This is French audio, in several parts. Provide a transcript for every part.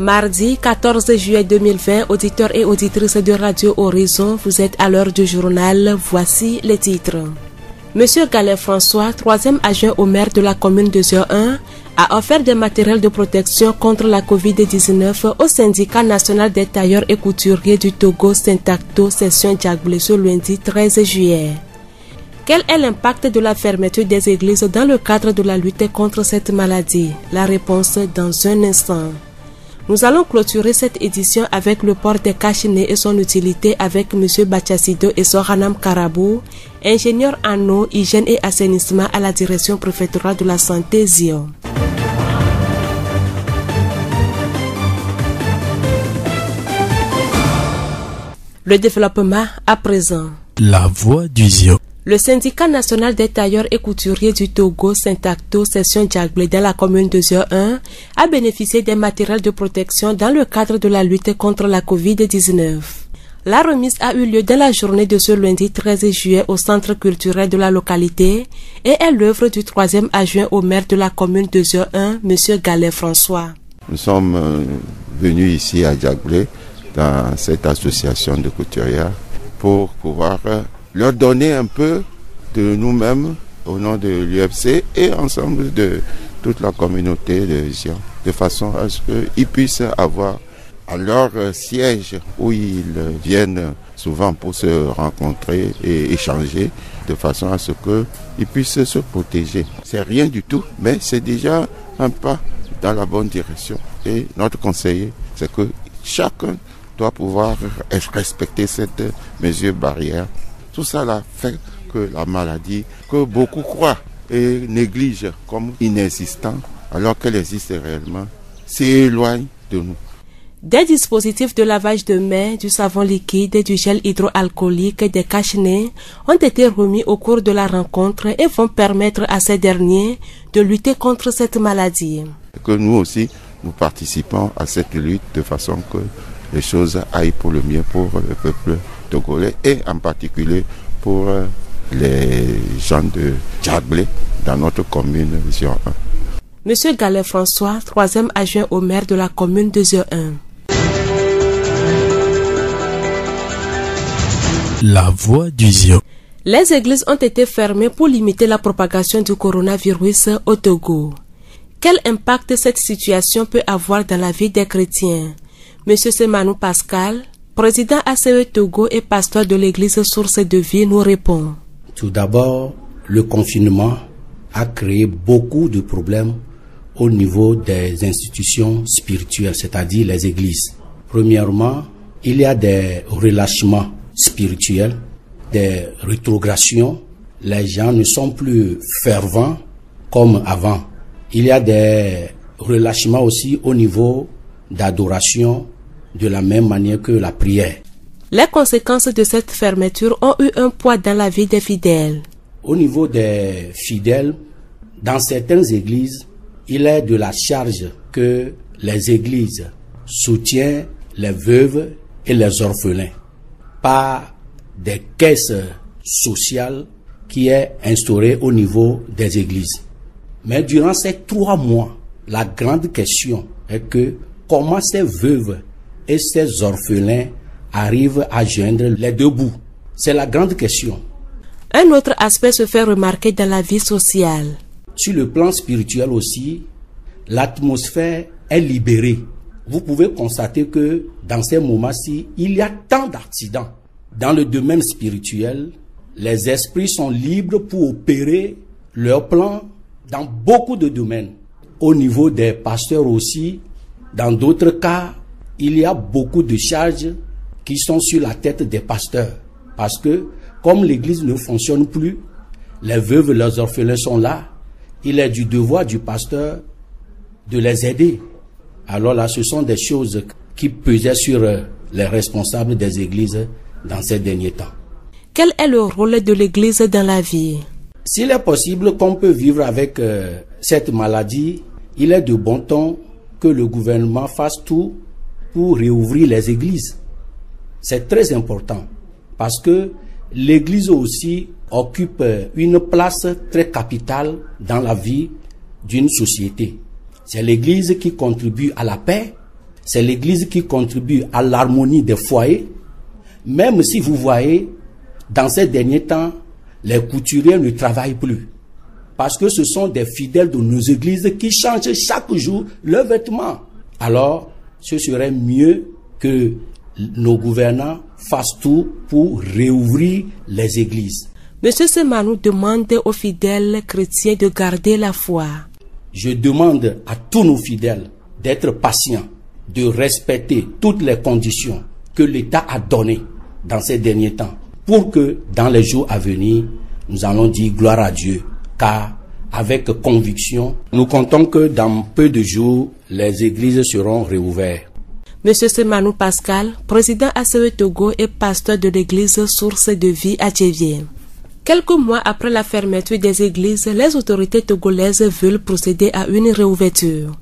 Mardi 14 juillet 2020, auditeurs et auditrices de Radio Horizon, vous êtes à l'heure du journal. Voici les titres. Monsieur Gallet François, troisième adjoint au maire de la commune de Zio 1, a offert des matériels de protection contre la Covid-19 au syndicat national des tailleurs et couturiers du Togo Syntacto Session Djagblé ce lundi 13 juillet. Quel est l'impact de la fermeture des églises dans le cadre de la lutte contre cette maladie? La réponse dans un instant. Nous allons clôturer cette édition avec le port des cache-nez et son utilité avec M. Bachassido et Soranam Karabou, ingénieur en eau, hygiène et assainissement à la direction préfectorale de la santé Zio. Le développement à présent. La voix du Zio. Le syndicat national des tailleurs et couturiers du Togo Syntacto Session Djagblé dans la commune de Zio 1 a bénéficié des matériels de protection dans le cadre de la lutte contre la Covid-19. La remise a eu lieu dans la journée de ce lundi 13 juillet au centre culturel de la localité et est l'œuvre du troisième adjoint au maire de la commune de Zio 1, M. Gallet François. Nous sommes venus ici à Djagblé dans cette association de couturiers pour pouvoir leur donner un peu de nous-mêmes au nom de l'UFC et ensemble de toute la communauté de Zion, de façon à ce qu'ils puissent avoir à leur siège où ils viennent souvent pour se rencontrer et échanger, de façon à ce qu'ils puissent se protéger. C'est rien du tout, mais c'est déjà un pas dans la bonne direction. Et notre conseiller, c'est que chacun doit pouvoir respecter cette mesure barrière. Tout ça là fait que la maladie, que beaucoup croient et négligent comme inexistante, alors qu'elle existe réellement, s'éloigne de nous. Des dispositifs de lavage de mains, du savon liquide, du gel hydroalcoolique et des cache-nez ont été remis au cours de la rencontre et vont permettre à ces derniers de lutter contre cette maladie. Que nous aussi, nous participons à cette lutte de façon que les choses aillent pour le mieux pour le peuple togolais et en particulier pour les gens de Djagblé dans notre commune de Zio 1. Monsieur Gallet François, troisième adjoint au maire de la commune de Zio 1. La voix du Zio. Les églises ont été fermées pour limiter la propagation du coronavirus au Togo. Quel impact cette situation peut avoir dans la vie des chrétiens? Monsieur Semanou Pascal, président ACE Togo et pasteur de l'église Source de Vie, nous répond. Tout d'abord, le confinement a créé beaucoup de problèmes au niveau des institutions spirituelles, c'est-à-dire les églises. Premièrement, il y a des relâchements spirituels, des rétrogradations. Les gens ne sont plus fervents comme avant. Il y a des relâchements aussi au niveau d'adoration, de la même manière que la prière. Les conséquences de cette fermeture ont eu un poids dans la vie des fidèles. Au niveau des fidèles, dans certaines églises, il est de la charge que les églises soutiennent les veuves et les orphelins par des caisses sociales qui est instaurée au niveau des églises. Mais durant ces 3 mois, la grande question est que comment ces veuves et ces orphelins arrivent à joindre les deux bouts? C'est la grande question. Un autre aspect se fait remarquer dans la vie sociale. Sur le plan spirituel aussi, l'atmosphère est libérée. Vous pouvez constater que dans ces moments-ci, il y a tant d'accidents. Dans le domaine spirituel, les esprits sont libres pour opérer leurs plans dans beaucoup de domaines. Au niveau des pasteurs aussi, dans d'autres cas, il y a beaucoup de charges qui sont sur la tête des pasteurs. Parce que, comme l'église ne fonctionne plus, les veuves et les orphelins sont là, il est du devoir du pasteur de les aider. Alors là, ce sont des choses qui pesaient sur les responsables des églises dans ces derniers temps. Quel est le rôle de l'église dans la vie? S'il est possible qu'on peut vivre avec cette maladie, il est de bon ton que le gouvernement fasse tout pour réouvrir les églises. C'est très important parce que l'église aussi occupe une place très capitale dans la vie d'une société. C'est l'église qui contribue à la paix, C'est l'église qui contribue à l'harmonie des foyers. Même si vous voyez, dans ces derniers temps, les couturiers ne travaillent plus. Parce que ce sont des fidèles de nos églises qui changent chaque jour leurs vêtements. Alors, ce serait mieux que nos gouvernants fassent tout pour réouvrir les églises. Monsieur Semanou demande aux fidèles chrétiens de garder la foi. Je demande à tous nos fidèles d'être patients, de respecter toutes les conditions que l'État a données dans ces derniers temps, pour que dans les jours à venir, nous allons dire gloire à Dieu, car avec conviction, nous comptons que dans peu de jours, les églises seront réouvertes. Monsieur Semanou Pascal, président ACE Togo et pasteur de l'église Source de Vie à Djévié. Quelques mois après la fermeture des églises, les autorités togolaises veulent procéder à une réouverture.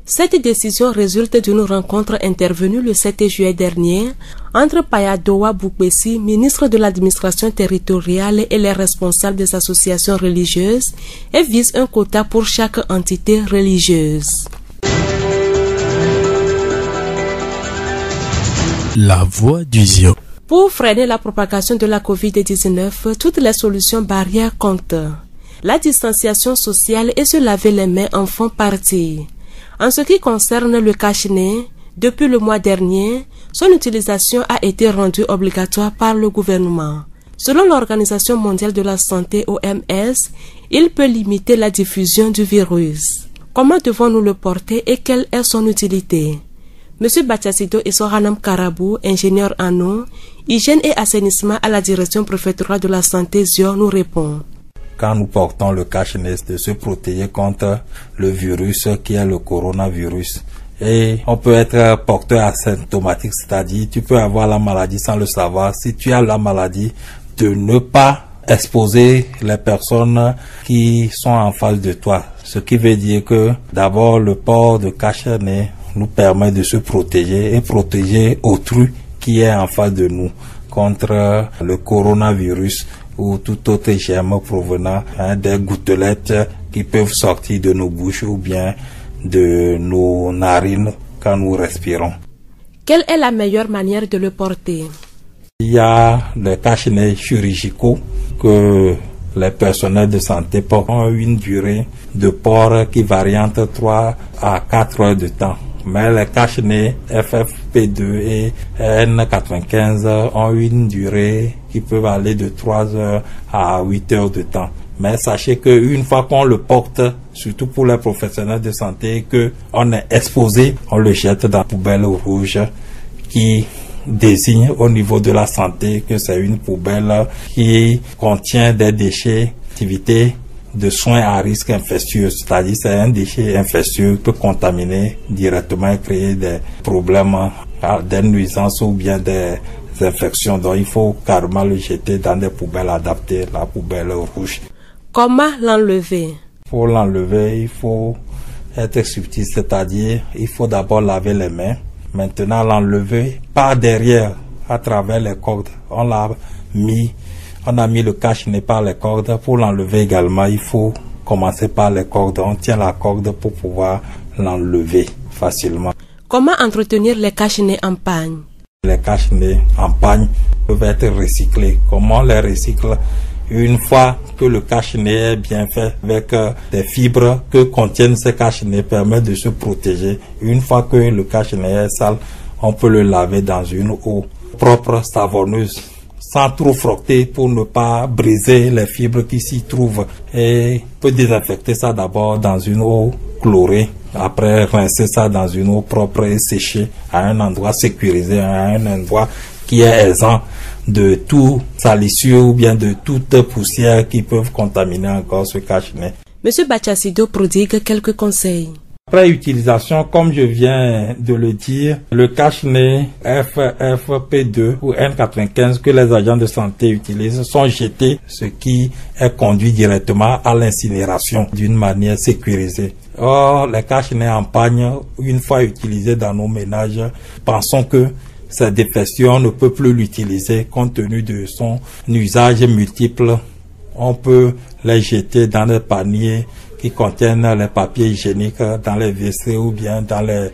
Cette décision résulte d'une rencontre intervenue le 7 juillet dernier entre Payadoa Boukbessi, ministre de l'administration territoriale, et les responsables des associations religieuses, et vise un quota pour chaque entité religieuse. La voix du Zion. Pour freiner la propagation de la COVID-19, toutes les solutions barrières comptent. La distanciation sociale et se laver les mains en font partie. En ce qui concerne le cache-nez, depuis le mois dernier, son utilisation a été rendue obligatoire par le gouvernement. Selon l'Organisation mondiale de la santé OMS, il peut limiter la diffusion du virus. Comment devons-nous le porter et quelle est son utilité? Monsieur Bachasido Isoranam Karabou, ingénieur en eau, hygiène et assainissement à la direction préfectorale de la santé Zion, nous répond. Quand nous portons le cache-nez, de se protéger contre le virus qui est le coronavirus. Et on peut être porteur asymptomatique, c'est-à-dire tu peux avoir la maladie sans le savoir. Si tu as la maladie, de ne pas exposer les personnes qui sont en face de toi. Ce qui veut dire que d'abord le port de cache-nez nous permet de se protéger et protéger autrui qui est en face de nous contre le coronavirus ou tout autre germe provenant des gouttelettes qui peuvent sortir de nos bouches ou bien de nos narines quand nous respirons. Quelle est la meilleure manière de le porter? Il y a les cache-nez chirurgicaux que les personnels de santé portent une durée de port qui varie entre 3 à 4 heures de temps. Mais les cache-nez FFP2 et N95 ont une durée qui peut aller de 3 heures à 8 heures de temps. Mais sachez qu'une fois qu'on le porte, surtout pour les professionnels de santé, qu'on est exposé, on le jette dans la poubelle rouge qui désigne au niveau de la santé que c'est une poubelle qui contient des déchets d'activité de soins à risque infectieux, c'est-à-dire c'est un déchet infectieux qui peut contaminer directement et créer des problèmes, des nuisances ou bien des infections. Donc il faut carrément le jeter dans des poubelles adaptées, la poubelle rouge. Comment l'enlever? Pour l'enlever, il faut être subtil, c'est-à-dire il faut d'abord laver les mains. Maintenant l'enlever par derrière, à travers les cordes. On a mis le cache-nez par les cordes. Pour l'enlever également, il faut commencer par les cordes. On tient la corde pour pouvoir l'enlever facilement. Comment entretenir les cache-nez en pagne? Les cache-nez en pagne peuvent être recyclés. Comment les recycle? Une fois que le cache-nez est bien fait avec des fibres que contiennent ces cache-nez permet de se protéger. Une fois que le cache-nez est sale, on peut le laver dans une eau propre, savonneuse, sans trop frotter pour ne pas briser les fibres qui s'y trouvent. Et on peut désinfecter ça d'abord dans une eau chlorée. Après, rincer ça dans une eau propre et sécher à un endroit sécurisé, à un endroit qui est exempt de tout salissure ou bien de toute poussière qui peuvent contaminer encore ce cache-nez. Monsieur Bachasido prodigue quelques conseils. Après utilisation, comme je viens de le dire, le cache-nez FFP2 ou N95 que les agents de santé utilisent sont jetés, ce qui est conduit directement à l'incinération d'une manière sécurisée. Or, les cache-nez en pagne, une fois utilisés dans nos ménages, pensons que cette défection, on ne peut plus l'utiliser compte tenu de son usage multiple. On peut les jeter dans des paniers qui contiennent les papiers hygiéniques dans les WC ou bien dans les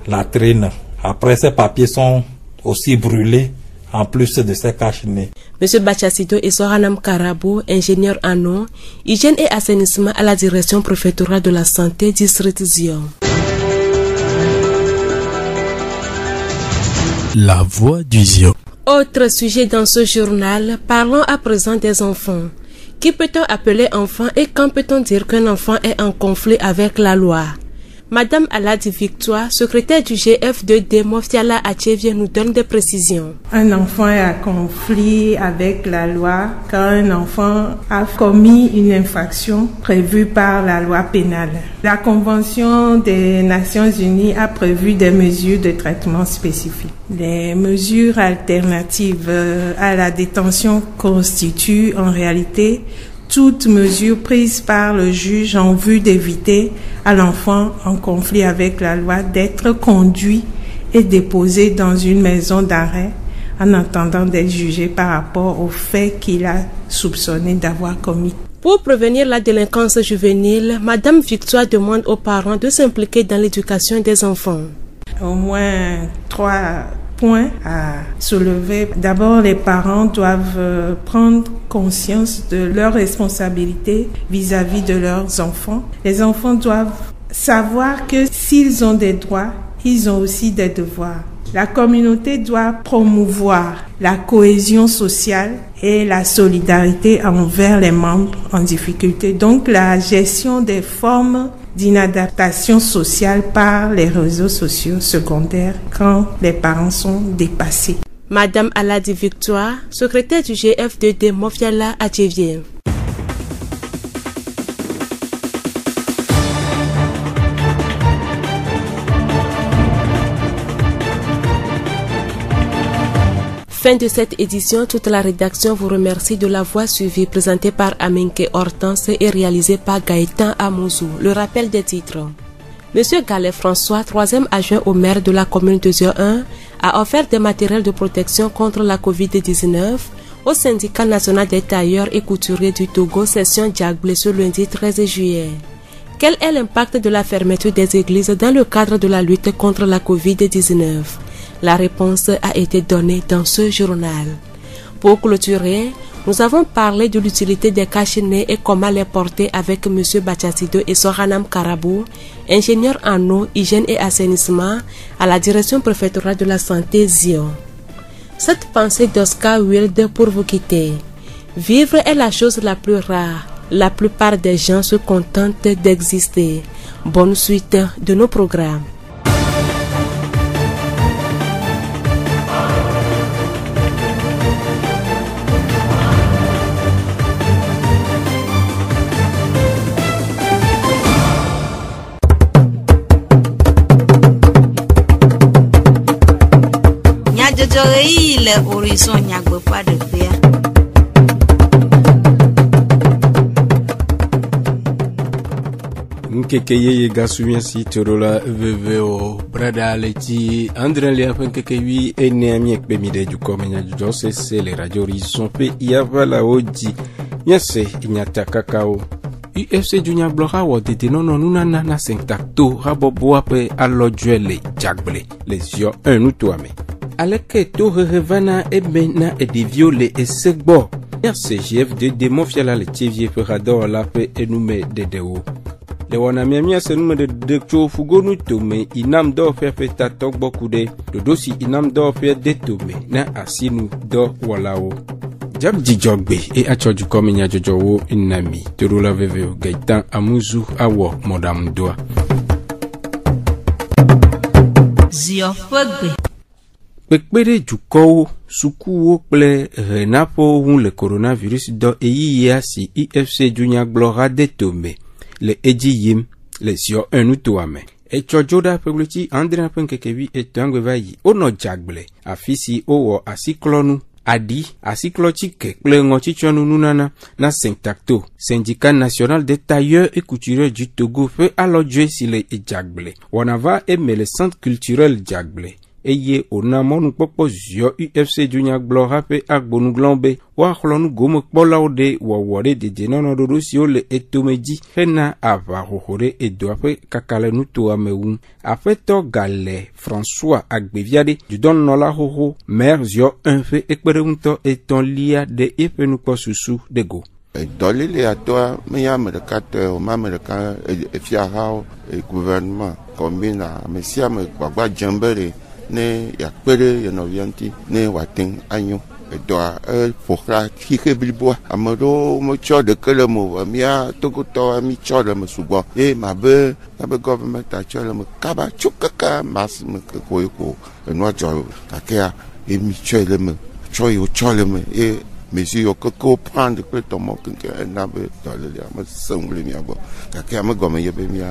latrines Après, ces papiers sont aussi brûlés en plus de ces cache-nez. Monsieur Bachacido et Soranam Karabou, ingénieur en eau, hygiène et assainissement à la direction préfectorale de la santé, district Zion. La voix du Zion. Autre sujet dans ce journal, parlons à présent des enfants. Qui peut-on appeler enfant et quand peut-on dire qu'un enfant est en conflit avec la loi? Madame Aladi Victoire, secrétaire du GF2D Mofiala Atchevie, nous donne des précisions. Un enfant est en conflit avec la loi quand un enfant a commis une infraction prévue par la loi pénale. La Convention des Nations Unies a prévu des mesures de traitement spécifiques. Les mesures alternatives à la détention constituent en réalité toute mesure prise par le juge en vue d'éviter à l'enfant en conflit avec la loi d'être conduit et déposé dans une maison d'arrêt en attendant d'être jugé par rapport au fait qu'il a soupçonné d'avoir commis. Pour prévenir la délinquance juvénile, Madame Victoire demande aux parents de s'impliquer dans l'éducation des enfants. Au moins 3 points à soulever. D'abord, les parents doivent prendre conscience de leurs responsabilités vis-à-vis de leurs enfants. Les enfants doivent savoir que s'ils ont des droits, ils ont aussi des devoirs. La communauté doit promouvoir la cohésion sociale et la solidarité envers les membres en difficulté. Donc, la gestion des formes d'inadaptation sociale par les réseaux sociaux secondaires quand les parents sont dépassés. Madame Aladi Victoire, secrétaire du GF2D Mofiala Atchevie. Fin de cette édition, toute la rédaction vous remercie de la voix suivie, présentée par Aminke Hortense et réalisée par Gaëtan Amouzou. Le rappel des titres. Monsieur Gallet François, 3e adjoint au maire de la commune de Zion 1, a offert des matériels de protection contre la Covid-19 au syndicat national des tailleurs et couturiers du Togo, session Djagblé ce lundi 13 juillet. Quel est l'impact de la fermeture des églises dans le cadre de la lutte contre la Covid-19? La réponse a été donnée dans ce journal. Pour clôturer, nous avons parlé de l'utilité des cache-nez et comment les porter avec M. Bachacido et Soranam Karabou, ingénieur en eau, hygiène et assainissement à la direction préfectorale de la santé Zion. Cette pensée d'Oscar Wilde pour vous quitter. Vivre est la chose la plus rare. La plupart des gens se contentent d'exister. Bonne suite de nos programmes. Le horizon nyagbe pas de fer. Nkeke yeye gasubien si torola VVO brada leti André Léa nkeke wi eniami ekpemide du komenya du c'est les radio horizon pe yavala oji nyase inyata kakao UFC Junior Blora wo dede nono nunana na syntacto rabobo ape alodjuele Djagblé les yeux un ou toi mais aleke to revana ebena e de viole e segbo CGF de Mofiala le TV rador la pe enume de deo le wana miamia se nume de cho fugonu to me inam do fe ta tok bokude do dosi inam do fe de to me na asinu do walao Jabji Jogbe e achoju komenya jojowo inami torula veveo Gaëtan Amouzou awo modam doa Zio fogbe Pekpere jukowo sukuwo ple renapo hun le coronavirus do eyi ya si IFC Junior Blora de tome le eji yim le sio enu toame e chojoda pebluti André Penkekevi e tangwevayi ono Djagblé afisi owo asiklonu adi asiklochike ple ngochichonu nunana na syntacto syndicat national des tailleurs et couturiers du Togo fait alodjue si le Djagblé wanava eme le centre culturel Djagblé eye ona monu popo zio UFC dunya glora pe agbonu glombe wa xlonu gomo kpolawo de wowore de nono dodo si o le etomeji hena ava hohore edo pe kakale nuto amewu afeto gale François agbeviade du don nola hoho mer zio un fe ekperunto eton lia de epenu posusu de go Dolile atoa meya merekato o ma mereka efiahao gouvernement combina mesia me gbagba jambere ne yakpere yenovianti ne watin anyo edoa fokra kike bilbo amado mo cho de kelemo mia tokoto mi cho de subo mabe government a cho le kaba chukaka mas me ko no cho takea mi cho le me cho yo cho le me Monsieur yo ko prendre que ton mot que na be dans le ma semble mi abo ka ma gomme yebe mi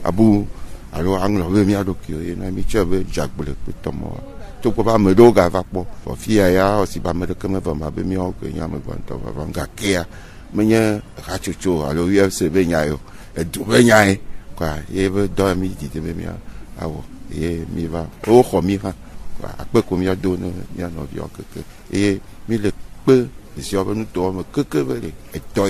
abu alo anglo be mi ado kio na mi chebe jagbele que ton mot to ko ba me do ga va po fia ya o si ba me de que me va ma be mi o que nya me gonto va nga kia me nya ra chuchu alo UFC be nya yo e du be nya e kwa yebe do mi di de be mi awo mi va o ko mi va kwa akpe ko mi ado no nya no bi o que mi le peu si on nous tourne que veut et toi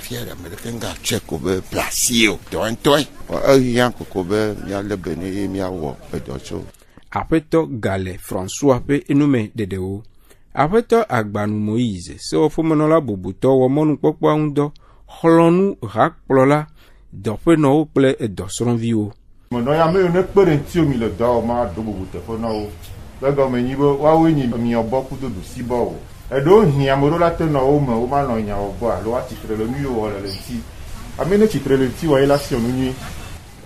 fier mais le kenga cheko be placio toi rien ko be ya le bene mi awo et docho apeto gale François pe enume dedeo apeto agbanu Moïse se o fomono la bobuto wo monu popo undo holonu rakplola do pe no ple e do son viwo mono ya me ne perenti o mi le do ma do bobuto fo no la go me ni bo wa we ni mi obo ku do si bo edo hia mo la te no o ma no nya obo a lo atitre le nu o le ti amene titre le ti wa ila si onu ni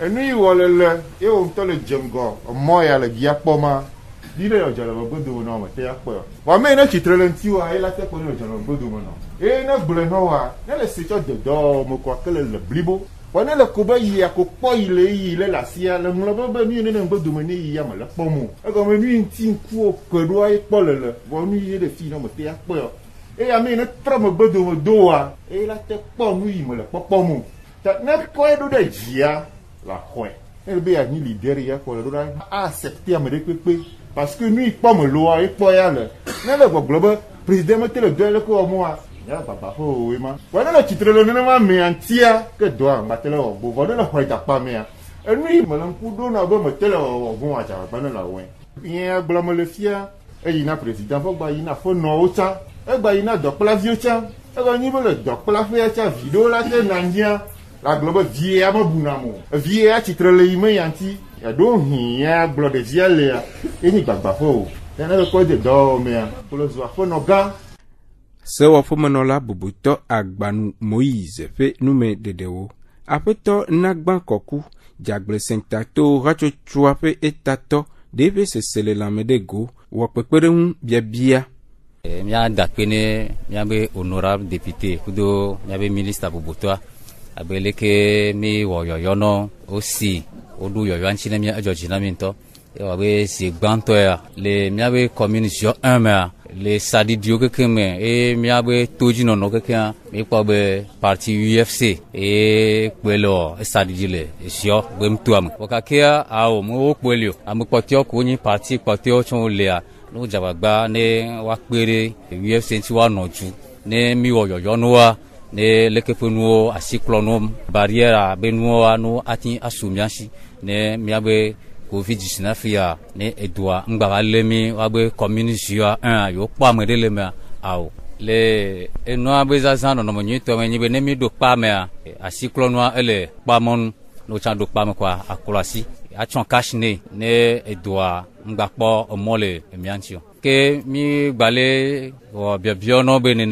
enu yi wo le e o to le jengo o mo ya le gia poma dire o jalo bodo no ma te ya po wa me na titre le ti wa ila te ko no jalo bodo mo no e na ble no wa na le se to de do mo ko kele le blibo wa na le ko ba yi akopọ ile la sia le mo ba mi ne bodo mo ni yi ya ma le po mo e ko me ni ti ku o pedo ai po le wa ni yi de fi no mo te ya po e ya me na tra mo bodo mo do wa e la te po mu yi mo le po mo ta na ko e do de jia la coin elle be a ni leader ya ko le do accepter me de pepe parce que nous pas me loi et pas ya le na le global président me te le do le ko mo ya papa ho we ma wa na titre le na ma me antia que doa ma te le bo vo na ho ta pa me e ni mo lan ku do na bo me te le o gon a ja ba na la we bien global le fia e ina président fo gba ina fo no o cha e gba ina do pla vi o cha e go ni bo le do pla fe cha video la te na ndia la global vie a mo bunamo vie a titre le ime yanti ya do hia glo de vie le e ni gbagba fo na le ko de do me ko lo zo fo no ga se wa fomanola bubuto agbanu Moïse fe nume dedewo apeto nagban koku jagle sentato racho chuape etato deve se sele la medego wa peperun bia mia dakene mia be honorable député kudo mia be ministre bubuto abeleke mi wo yoyono aussi odu yoyanchi na mia ajojina minto e wa be si gbanto ya le mia be commune jo 1 ma le sadi dio que me e mia be toji no no que mi ko be parti UFC e kwelo sadi dile sio be mtuam wakakia ao mo kwelio am potio ko ni parti potio chon le no jabagba ne wa pere UFC ti wa noju ne mi wo yoyo no wa ne lekefunu asiklono barrière benuo anu ati asumiashi ne mia be COVID-19 ya ne edua ngba lemi wa be community ya 1 yo pa me le me awo le eno abeza zano no monyi to menyi be ne mi do pa me asiklono ele pa mon no chan do pa me kwa akolasi a chon cash ne edua ngba po omole emiantio ke mi gbale o biabio no be ne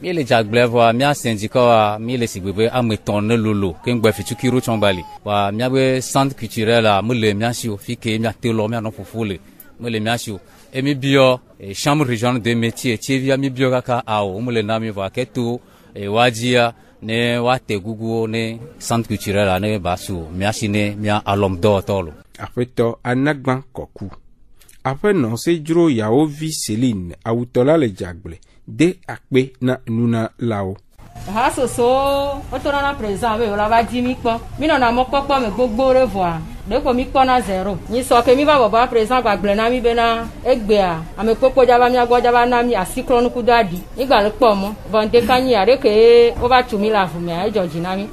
mi le jagle vo mi syndicat wa mi le sigbebe ameton ne lolo ke ngba fitukiro chonbali wa mi abe centre culturel a mo le miasio fi ke mi atelo mi anon fofole mo le miasio e mi bio chambre régionale des métiers tivia mi bio kaka awo mo le na mi va keto e wajia ne wa tegugu ne centre culturel a ne basu miasine mi alom do tolo apeto anagban koku ape non se juro yawo vi Céline awutola le jagle de akpe na nuna lao ha soso o to na présent we o la va di mi po mi no na mo popo me gbogbo revoir de ko mi po na zero ni so ke mi ba baba présent gba gble na mi be na egbe a ame popo jaba mi agbo jaba na mi asikro nu kudo adi igba le po mo vonde kanyi are ke o ba tu mi la fu me a joji na mi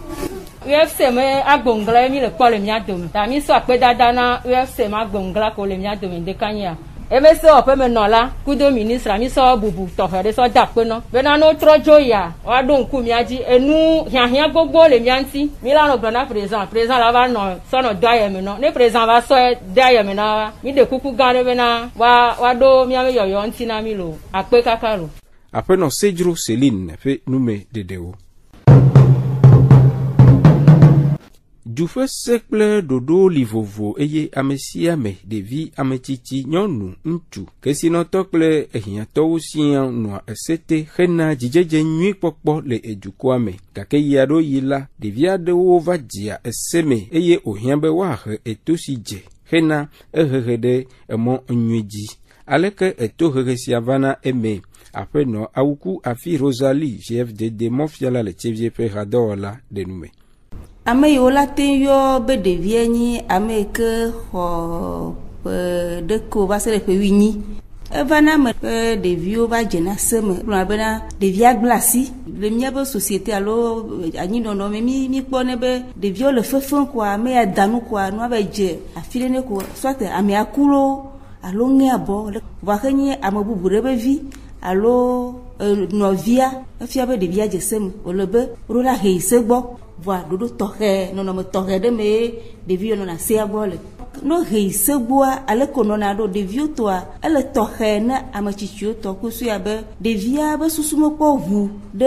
UFC me agbongla mi le po le mi adom ta mi so ape dada na UFC ma agbongla ko le mi adom de kanyi a ebe se ope me nola kudo ministre mi so bubu to fere so dape no be na no trojo ya wa do nku mi aji enu hiahia gbogbo le mi anti mi la no gbona president la va no so no do aye mi no ne president va so do aye mi na mi de kuku gane be na wa do mi ame yoyo anti na mi lo ape kakaro après no sejro Céline fe nume dedeo Jufe sekple dodo livovo eye amesiame devi ametiti nyonu ntu kesino tokle ehiato usian no esete hena jijeje nyi popo le ejukwame kake yado yila devi adewo vadia eseme eye ohiambe wa he etosije hena ehede emo nyiji aleke etohege siavana eme après no awuku afi Rosalie GFDD mofiala le tevie pe radola denume ame yiwo la te yo be devie nyi ame ke ho de ko va se le pe wini evana me devio va jena seme na be na devia glasi le mia be société alo anyi no mi kpone be devio le fefon kwa me ya danu kwa no ba je afile ne ko soit ame akulo alo nge abo va kenyi amabubure be vi alo novia afia be devia je seme o le be rola he segbo voa dodo tohe no me tohe de me devio no na se agole no he segboa ale kono na do devio toa ele tohe na amachichio to kusu ya be devia be susumo po hu de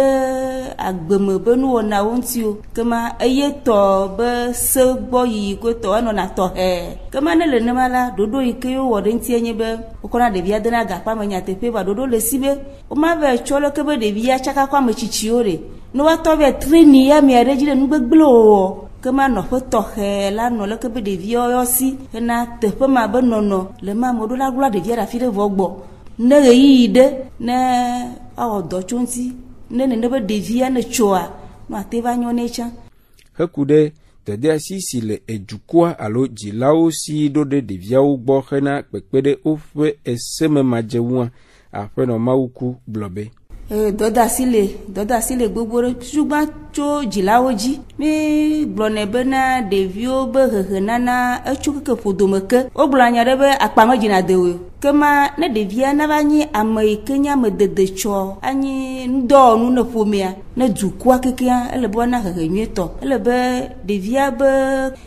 agbeme be no na wontio kema eye to be segbo yi ko to no na tohe kema ne le nemala dodo ike yo wo de ntienye be okona devia de na ga pa manya tepe ba dodo le sibe o ma be cholo ke be devia chaka kwa amachichio re no wa to be treni ya mi arejile nu gbegblo kema no ho tohe la no le ke be devio yo si na te pe ma be nono le ma modu la gula devia ra fi de vogbo ne yi de ne awo do chonti ne be devia ne choa no ateva nyone cha hekude tede asisi le ejukwa alo jilao si do de devia ugbo hena pekpede ofwe eseme majewa après no mauku blobe doda sile gbogbo ṣùgbọ́n tó jilawo ji mi glone be na devio be hehe na echukeke podomeke o glanya de be akpama jina dewe kema ne devia na banyi amai kenya medede cho anyi ndo nu na pomia na dukwa kekea ele bo na hehe nyeto ele be devia be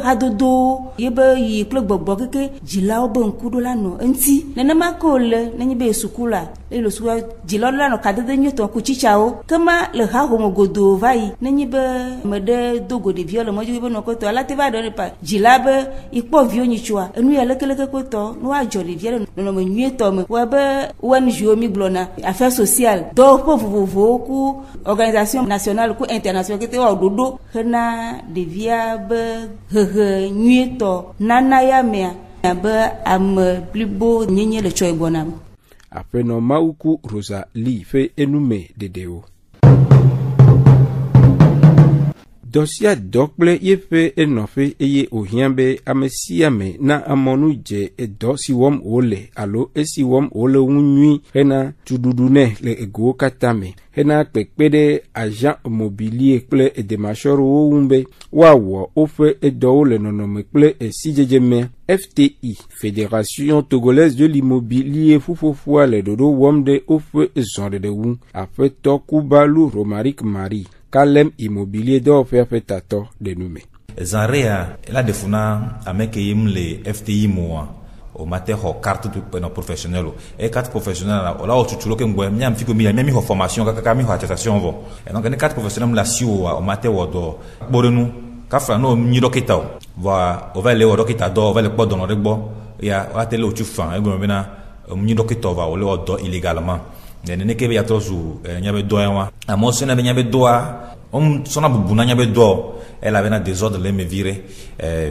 hadodo yebe yi kle gbogbo keke jilawo be nkudo la no enti ne ma kole ne be sukula le suwa jilawo la no kadede nyeto kuchichao kema le ha homo godo vai ne be mede dogo de viole moju be no ko to ala te va do pa jilabe ipo vio nyichua enu ya lekeleke ko to no ajo de viole no me nyieto me wa be wan jo mi blona affaires sociales do po vovo ku organisation nationale ku internationale ke te wa dodo hena de via be he nyieto nana ya me be am plus beau nyenye le choy bonam après no mauku Rosalie fait enume dedeo dosia dokple yefe enofe eye ohiambe amesiame na amonu je edosi wom ole alo esi wom ole unyi hena tududune le ego katame hena pekpede agent immobilier ple edemachoro umbe wawo ofe edo le nonome ple esijejeme FTI Fédération Togolaise de l'Immobilier fufofua le dodo womde ofe zonde de wu afe tokubalu Romaric Marie Kalem Immobilier do fait tato de nume. Zanrea la defuna ameke yimle FTI moa o mate ho carte tu no professionnel e carte professionnelle o la o tutulo ke ngwe myam fiko mi mi ho formation kaka mi ho attestation vo e donc ne carte professionnelle la si o mate wo do borenu ka fra no nyi dokita o va le o dokita do o va le podo no regbo ya o atele o tu fan e go me na nyi dokita va o le o do illégalement ne kebe ya tozu nyabe do yanwa amoso na nyabe doa sona bubuna nyabe do elle avait un désordre les me virer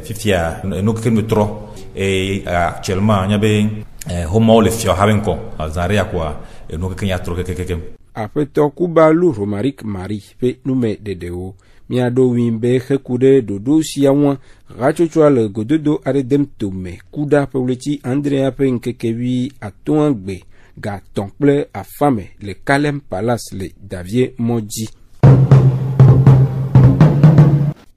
fifia no que me trop et actuellement nyabe homo le fio havenko zaria quoi no que nya trop que aƒetɔ Kubalu Romaric Marie ƒe nume ɖeɖewo. Miaɖo wimbe hekuɖe ɖoɖo sia ŋu hatsotsoa le gododo aɖe dem tome kuɖa ƒe wleti Andrea ƒe ŋkekevi atɔ̃gbe gatɔ̃ kple afame le Kalem Palace le Davie mɔ dzi.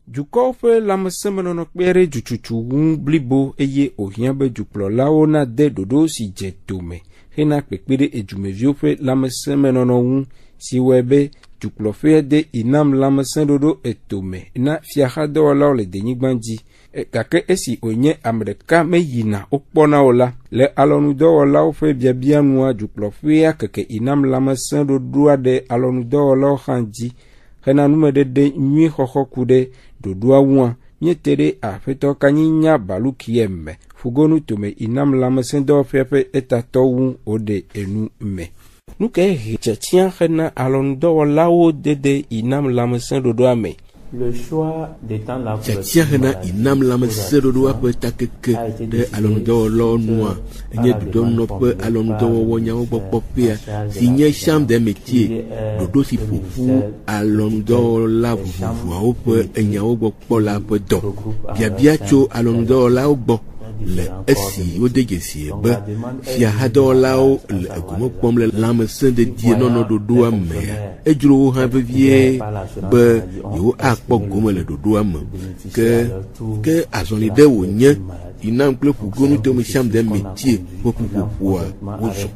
Dukɔwo ƒe lãmesẽmenɔnɔ kpe ɖe dzutsutsu ŋu blibo eye òhiã be dukplɔlawo nade ɖoɖo si dze tome hena kpekpe ɖe edumeviwo ƒe lãmesẽmenɔnɔ ŋu si wɔe be dukplɔƒea de inam lãmesẽɖoɖo etome na fiaxadɔwɔlawo le denyigba dzi gake esi wònye ame ɖeka meyina wokpɔna o la le alɔnudɔwɔlawo ƒe biabia nua dukplɔƒea keke inam lãmesẽɖoɖoa ɖe alɔnudɔwɔlawo hã dzi hena numeɖeɖe nyui xɔxɔ ku ɖe ɖoɖoa ŋua. Miete ɖe aƒetɔ Kanyinya Balukiem fugonu tome inam lãmesẽdɔwɔƒea ƒe etatɔwu woɖe enu me. Nuke he tsetia hena alɔnudɔwɔlawo dede inam lãmesẽɖoɖoa me. Tsetia hena inam lãmesẽɖoɖoa ƒe takeke ɖe alɔnudɔwɔlawo nua enye dodɔnɔƒe alɔnudɔwɔwɔ nyawogbɔkpɔƒea si nye chambre des métiers ɖoɖo si ƒoƒu alɔnudɔwɔla vovovoawo ƒe enyawo gbɔ kpɔla ƒe dɔ. Biabia tso alɔnudɔwɔlawo gbɔ le esi wode dzesie be fiahadɔwɔlawo le egome kpɔm le lãmesẽɖedie ɖoɖoa mea. Edzro wo hã vevie be yewo akpɔ gome le ɖoɖoa me ke azɔli ɖe wònye inam kple ƒugonu tome chambre des métiers ƒe ƒuƒoƒoa wozɔ.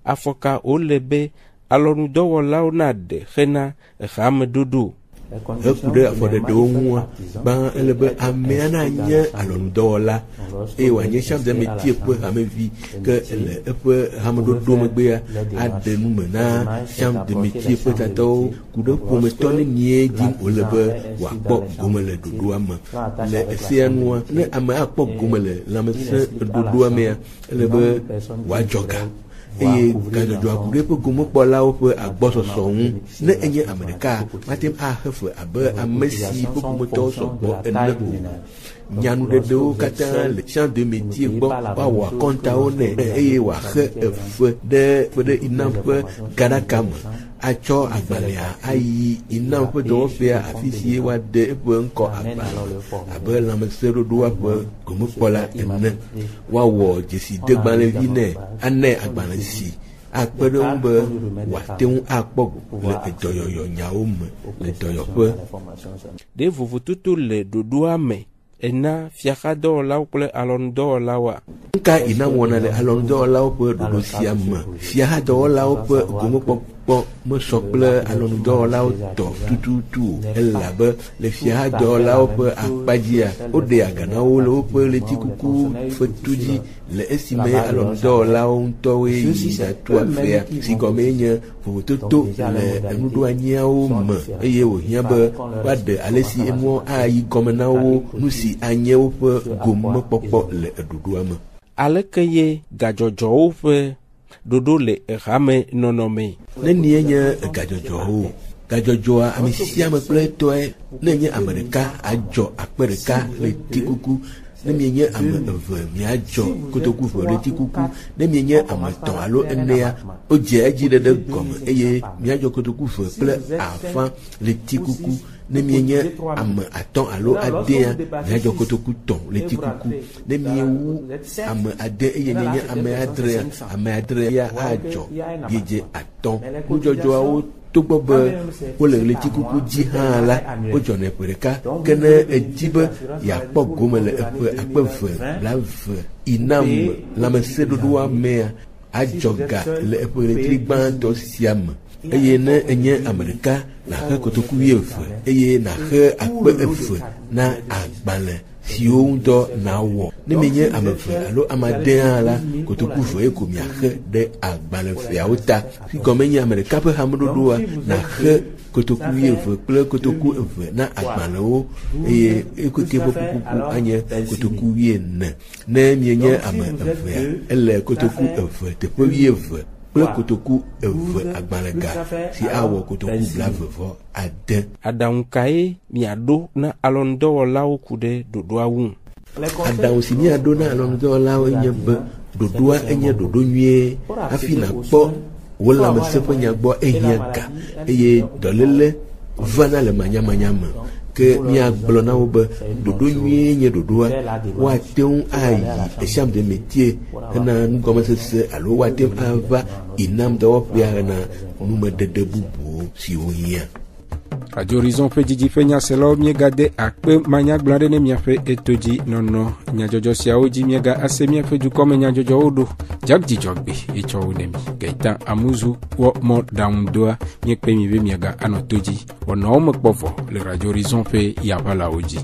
Afɔka wole be alɔnudɔwɔlawo naɖe hena exameɖoɖo. Heku ɖe afɔɖeɖewo ŋua gbã ele be amea nanye alɔnudɔwɔla eye wòanye chambre des métiers ƒe hamevi ke le eƒe hameɖoɖo megbea aɖe nume na chambre des métiers ƒe tatɔwo ku ɖe ƒometɔ ne nie dim wòle be wòakpɔ gome le ɖoɖoa me. Le esea nua ne ame akpɔ gome le lãmesẽɖoɖoa mea ele be wòadzɔ ga. Eye gadzɔdzɔ aku ɖe ƒe gomekpɔlawo ƒe agbɔsɔsɔ ŋu ne enye ame ɖeka mate axe fe abe ame si ƒe ƒometɔwo sɔgbɔ ene o. Nyanuɖeɖewo katã le chambre des métiers gbɔ woawɔ akɔntawo nɛ eye wòaxe efe ɖe inam ƒe gaɖaka me atsɔ agbalẽa ayi inam ƒe dɔwɔƒea afi si woade eƒe ŋkɔ agbalẽ abe lãmesẽɖoɖoa ƒe gomekpɔla ene. Woawɔ dzesidegbalẽvi nɛ anɛ agbalẽ si akpe ɖe ŋu be wòate ŋu akpɔ le edɔyɔyɔ nyawo me le dɔyɔƒe. Ɖe vovototo le ɖoɖoa me ena fiaxadɔwɔlawo kple alɔnudɔwɔlawoa. Nka inam wɔna le alɔnudɔwɔlawo ƒe ɖoɖo sia me. Fiaxadɔwɔlawo ƒe gomekpɔkpɔ mesɔ kple alɔnudɔwɔlawo tɔ tututu elabe le fiaxadɔwɔlawo ƒe akpadzia woɖe aganawo le woƒe letikuku fetu dzi le esime alɔnudɔwɔlawo ŋutɔwoe yi datu afea si gɔmee nye vovototo le enuɖoanyiawo me eye wòhiã be woaɖe ale si enuwo ayi gɔme na wo nu si anye woƒe gomekpɔkpɔ le eɖoɖoa me. Aleke ye gadzɔdzɔwo ƒe ɖoɖo le ehame nɔnɔme. Ne nie nye gadzɔdzɔwo. Gadzɔdzɔa ame sia ame kple tɔe ne nye ame ɖeka adzɔ akpe ɖeka le tikuku. Ne mienye ame eve miadzɔ kotoku ve le tikuku. Ne mienye ame etɔ̃ alo enea wodze edzi ɖe gɔme eye miadzɔ kotoku ve kple afã le tikuku. Ne mienye ame atɔ̃ alo adea miadzɔ kotoku tɔ̃ le tikuku. Ne miewu ame ade eye mienye ame adrea ya adzɔ biedze atɔ̃. Nudzɔdzɔawo togbɔ be wole ɣletikuku dzi hã la wodzɔnɛ ƒe ɖeka ke ne edzi be yeakpɔ gome le eƒe akpe ve blave inam lãmesẽɖoɖoa mea adzɔ ga le eƒe ɣletri gbãtɔ sia me. Eye ne enye ame ɖeka naxe kotoku 20 eye naxe akpe 2 na agbalẽ siwo ŋutɔ nawɔ. Ne menye ame eve alo ame ade hã la kotoku ve ko miaxe ɖe agbalẽ veawo ta. Si gɔme nye ame ɖeka ƒe hameɖoɖoa naxe kotoku 20 kple kotoku 2 na agbalẽwo eye ekeke ƒe ƒuƒuƒu anye kotoku 14. Ne mienye ame evea ele kotoku 2 teƒe 20 kple kotoku 2 agbalẽga si awɔ kotoku 26. Aɖaŋukae miaɖo na alɔnudɔwɔlawo ku ɖe ɖoɖoa ŋu. Aɖaŋu si miaɖo na alɔnudɔwɔlawo nye be ɖoɖoa enye ɖoɖo nyuie hafi nakpɔ wòle ame se ƒe nya gbɔ ehia ga eye dɔléle vana le manyamanya me ke míagblɔ na wo be ɖoɖo nyuie nye ɖoɖoa woate ŋu ayi esiam de metie hena nugɔmesese alo woate ŋu ava inam dɔwɔƒea hena numedede bubuwo siwo hiã. Radio Horizon ƒe dzidzi ƒe nyaselawo miegade akpe manyagblɔ ɖe ne miaƒe etodzi nɔnɔ nyadzɔdzɔ siawo dzi miega ase miaƒe dukɔme nyadzɔdzɔwo ɖo dzidzɔgbe etsɔ wo ne mi Gaëtan Amuzu wɔ mɔɖaŋudoa miekpe mi be miega anɔ todzi wɔnɔwo me kpɔ vɔ le Radio Horizon ƒe yaʋalawo dzi.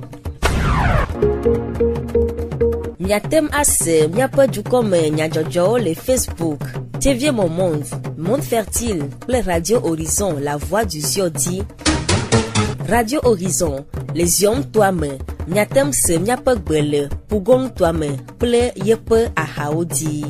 Miatem ase miaƒe dukɔme nyadzɔdzɔwo le Facebook TV Monde, Monde Fertile kple Radio Horizon, La Voix du Ziodi. Radio Horizon, les yom toame, miatem se miape gbele, pugong toame, ple yepe ahaodi.